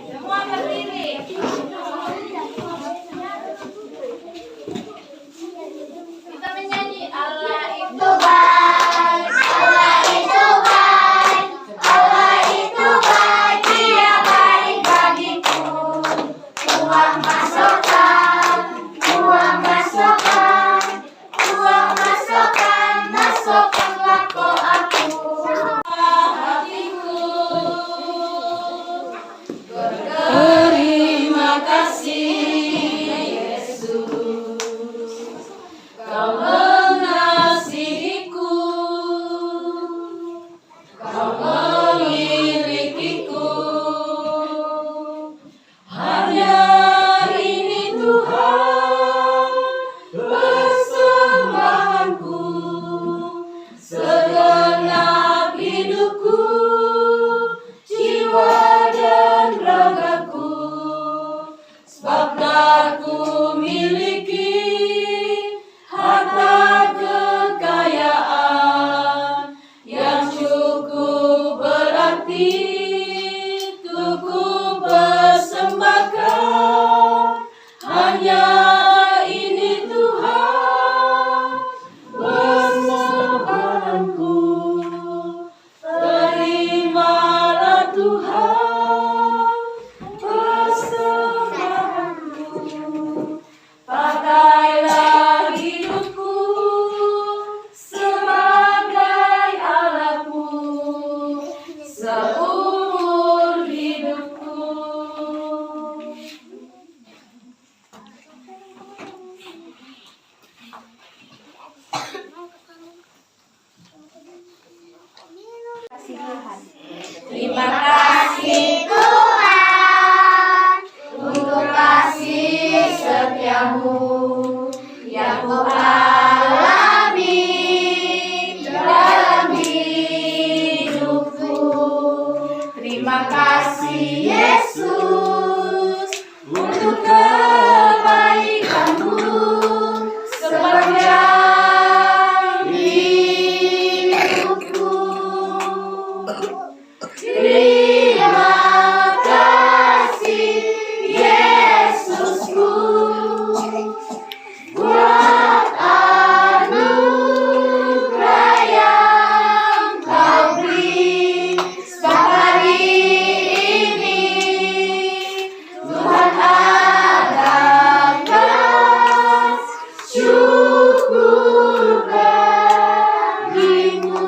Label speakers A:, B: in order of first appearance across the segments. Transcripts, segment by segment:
A: Semua berdiri. Kita menyanyi Allah itu baik, Allah itu baik, Allah itu baik, Dia baik bagiku. Uang masukkan, uang masukkan, uang masukkan, masukkanlah kau aku. Terima kasih Yesus, Kau mengasihiku, Kau memilikiku. Hanya ini Tuhan persembahanku, segenap hidupku, jiwa dan ragaku. Sebab tak ku miliki harta kekayaan yang cukup berarti untuk ku persembahkan. Hanya ini Tuhan persembahanku. Terimalah Tuhan persembahanku. Pakailah hidupku sebagai alatmu seumur hidupku. Terima kasih Tuhan untuk kasih setiamu yang Kau alami dalam hidupku. Terima kasih Yesus untuk kebaikanmu sepanjang hidupku. Terima kasih Yesusku buat anugerah yang Kau beri. Sebab hari ini Tuhan adakan syukur bagimu.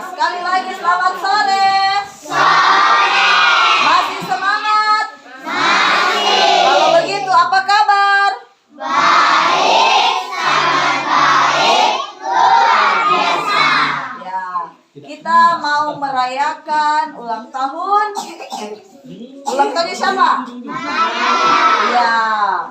A: Sekali lagi selamat sore. Masih semangat? Kalau begitu apa kabar? Ya, kita mau merayakan ulang tahun. Ulang tahunnya siapa? Ya,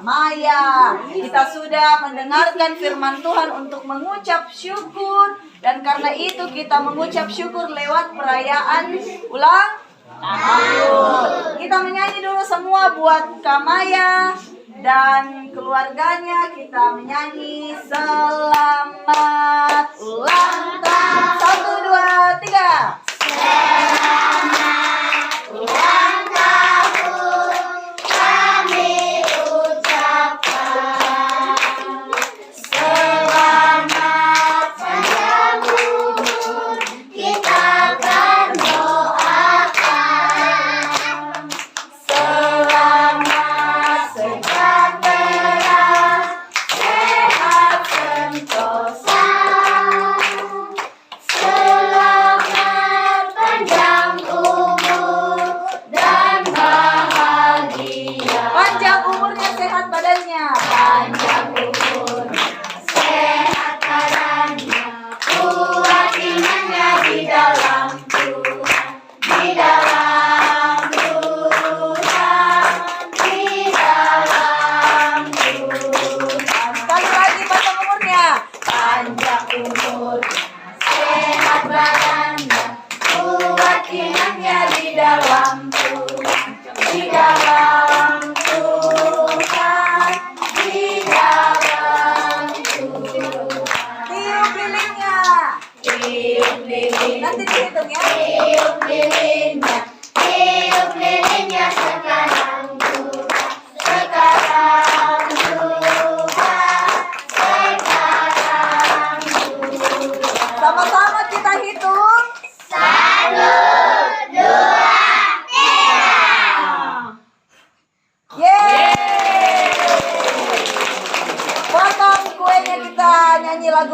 A: Maya. Kita sudah mendengarkan firman Tuhan untuk mengucap syukur. Dan karena itu kita mengucap syukur lewat perayaan ulang tahun. Kita menyanyi dulu semua buat Kak Maya dan keluarganya. Kita menyanyi selamat ulang tahun. 1, 2, 3. Selamat ulang tahun kami ucapkan. Selamat panjang umur kita akan doakan. Selamat sejahtera, sehat sentosa. Selamat panjang umur dan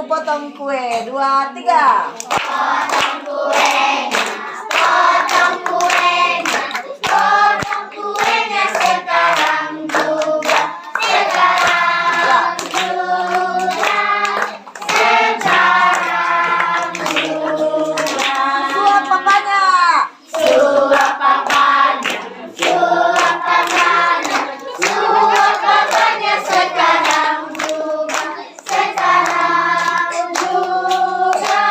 A: aku potong kue. 2, 3.
B: Potong kuenya, potong kuenya, potong kuenya sekarang juga, sekarang juga, sekarang juga.
A: Suap papanya.
B: Suap papanya, suap papanya, suap papanya sekarang juga, sekarang juga,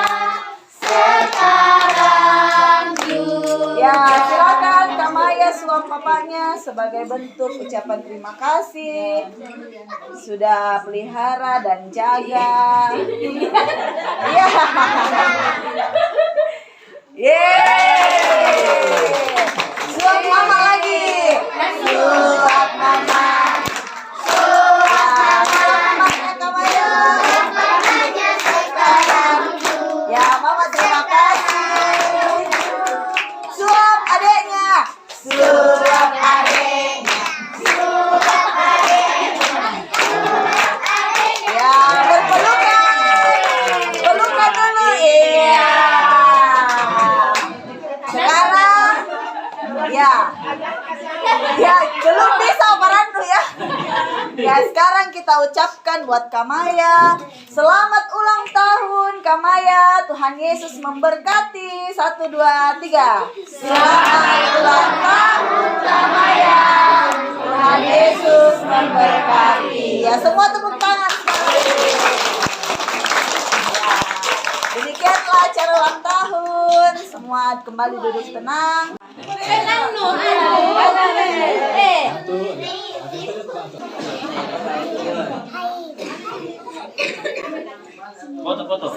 B: sekarang juga.
A: Ya, silakan Kak Maya suap papanya sebagai bentuk ucapan terima kasih sudah pelihara dan jaga. Iya. Yeay. Suap mama lagi. Suap mama. Suap mamanya Kak Maya.
B: Papanya sekarang juga.
A: Ya, mama terima kasih. Suap adeknya. Suap adeknya.
B: Suap adeknya,
A: Ya, berpelukan. Pelukan dulu. Iya. Sekarang, ya. Ya, belum bisa Parandu ya. Ya, sekarang kita ucapkan buat Kamaya. Selamat ulang tahun Kamaya. Tuhan Yesus memberkati. 1, 2, 3. Selamat ulang tahun Kamaya. Tuhan Yesus memberkati. Ya, semua tepuk tangan. Demikianlah acara ulang tahun. Semua kembali duduk tenang.
C: Foto.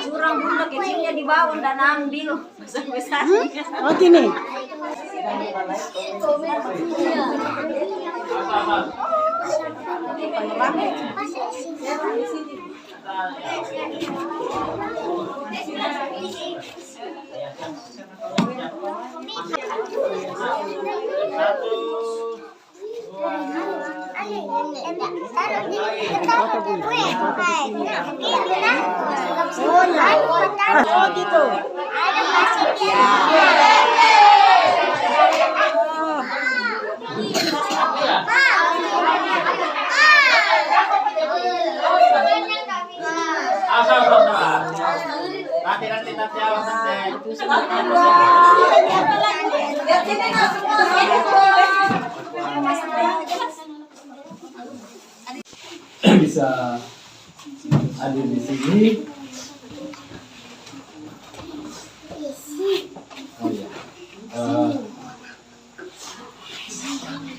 D: Curang bunda kecilnya di bawah dan ambil besar-besar.
E: Oh gini. Oh gitu.
C: Nanti awas nanti.
A: Lihat sini nah, semua.
F: Bisa hadir di sini. Oh iya.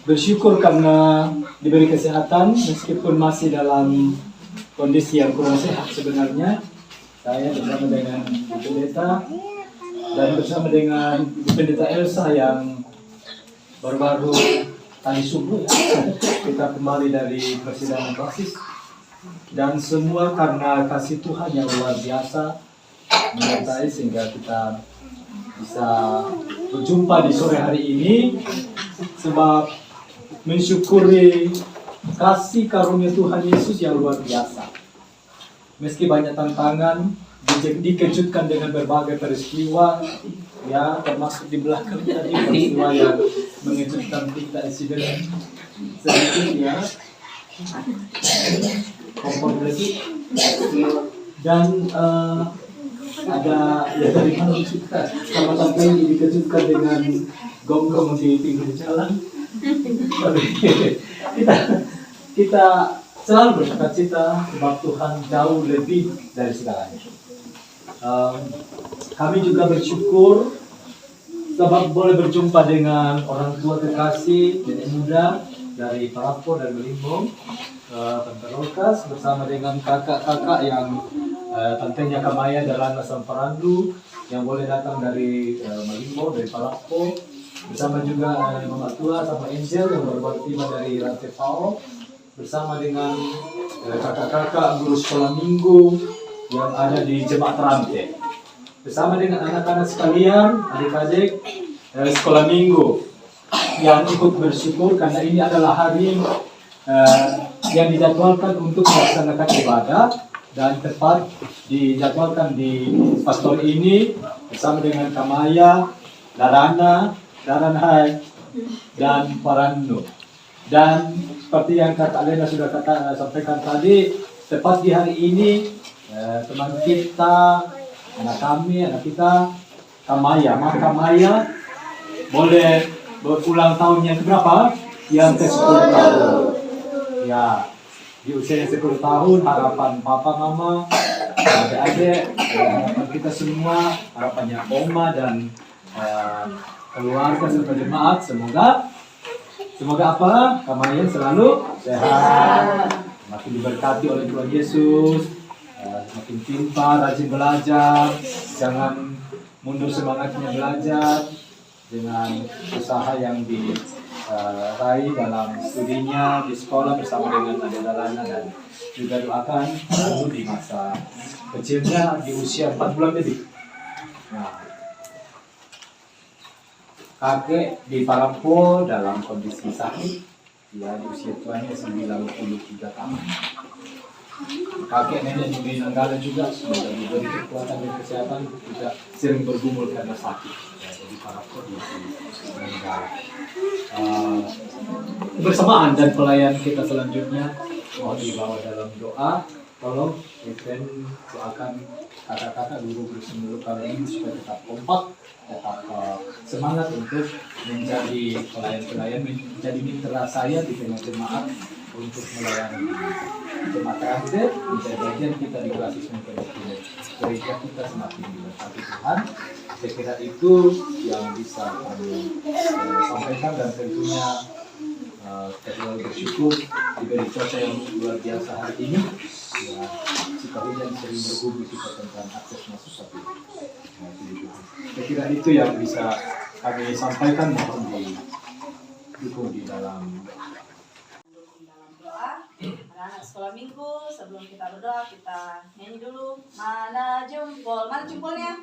F: Bersyukur karena diberi kesehatan meskipun masih dalam kondisi yang kurang sehat sebenarnya. Saya bersama dengan Bu Pendeta dan bersama dengan Bu Pendeta Elsa yang baru-baru tadi subuh ya, kita kembali dari persidangan basis, dan semua karena kasih Tuhan yang luar biasa menyertai sehingga kita bisa berjumpa di sore hari ini, sebab mensyukuri kasih karunia Tuhan Yesus yang luar biasa. Meski banyak tantangan, dikejutkan dengan berbagai peristiwa, ya termasuk di belakang tadi peristiwa yang mengejutkan kita insiden sedikit ya, kompor lagi, dan ada ya dari mana kita sama sampai dikejutkan dengan gonggong di pinggir jalan. kita selalu bersukacita sebab Tuhan jauh lebih dari segalanya. Kami juga bersyukur sebab boleh berjumpa dengan orang tua kekasih, nenek muda dari Parapo dan Belimbong, Tante Rokas bersama dengan kakak-kakak yang tantenya Kamaya dan Asam Parandu yang boleh datang dari Belimbong, dari Parapo, bersama juga Mama Tua sama Angel yang baru tiba dari Rantai Pao, bersama dengan kakak-kakak guru sekolah minggu yang ada di Jemaat Rantai, bersama dengan anak-anak sekalian, adik-adik sekolah minggu yang ikut bersyukur karena ini adalah hari yang dijadwalkan untuk melaksanakan ibadah dan tepat dijadwalkan di pastor ini bersama dengan Kamaya, Darana, Daranhai, dan Parano. Dan seperti yang Kak Alena sudah sampaikan tadi, tepat di hari ini teman kita, anak kami, anak kita, Kamaya. Maka Kamaya boleh berulang tahun yang keberapa? Yang ke-10 tahun. Ya, di usia yang 10 tahun, harapan papa, mama, adik-adik, harapan kita semua, harapannya Oma dan keluarga serta jemaat, semoga apa? Kamaya selalu sehat, makin diberkati oleh Tuhan Yesus, makin pintar, rajin belajar, jangan mundur semangatnya belajar dengan usaha yang diraih dalam studinya di sekolah bersama dengan adik Darana, dan juga doakan lalu di masa kecilnya di usia 4 bulan lebih. Nah, kakek di Parampo dalam kondisi sakit, ya di usia tuanya 93 tahun. Kakek nenek di Nanggala juga sudah diberi kekuatan dan kesehatan, juga sering bergumul karena sakit. Ya, jadi Parampo di Nanggala. Kebersamaan dan pelayan kita selanjutnya mohon dibawa dalam doa. Tolong Event doakan kakak-kakak, guru-guru semua kali ini supaya tetap kompak, tetap semangat untuk menjadi pelayan-pelayan, menjadi mitra saya di tengah jemaat untuk melayani jemaat terakhir, menjadi bagian kita di Gratis Mempelai gereja kita semakin diberkati Tuhan. Saya kira itu yang bisa kami sampaikan, dan tentunya kita selalu bersyukur diberi cuaca yang luar biasa hari ini. Ya, jika hujan sering berhubung kita tentang akses masuk sapi. Saya kira itu yang bisa kami sampaikan, mohon didukung di dalam
A: doa. Anak-anak sekolah minggu, sebelum kita berdoa kita nyanyi dulu. Mana jempol? Mana jempolnya?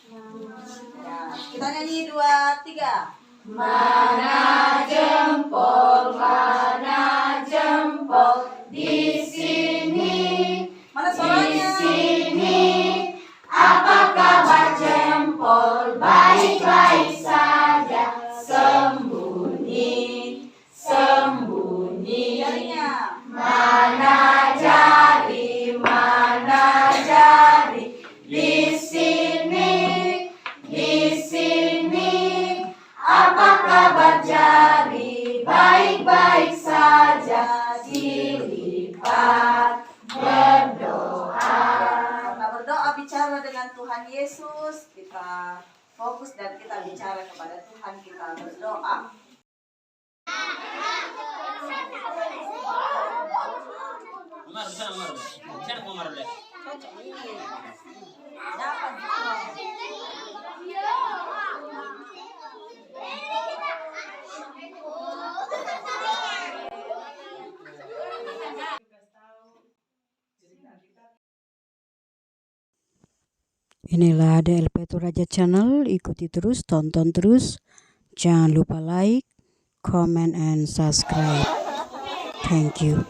A: Ya, kita nyanyi 2, 3.
B: Mana jempol di sini?
A: Mana
B: Di
A: suaranya?
B: sini, apa kabar jempol? Baik-baik saja, sembunyi.
A: Jarinya.
B: Mana jari? Di sini, apa kabar jari? Baik-baik saja, dilipat berdoa.
A: Kita berdoa bicara dengan Tuhan Yesus, kita fokus dan kita bicara kepada Tuhan, kita berdoa.
C: Umar, sana Umar. Sana Umar deh.
A: Dapat
E: Inilah DLP Toraja Channel, ikuti terus, tonton terus. Jangan lupa like, comment, and subscribe. Thank you.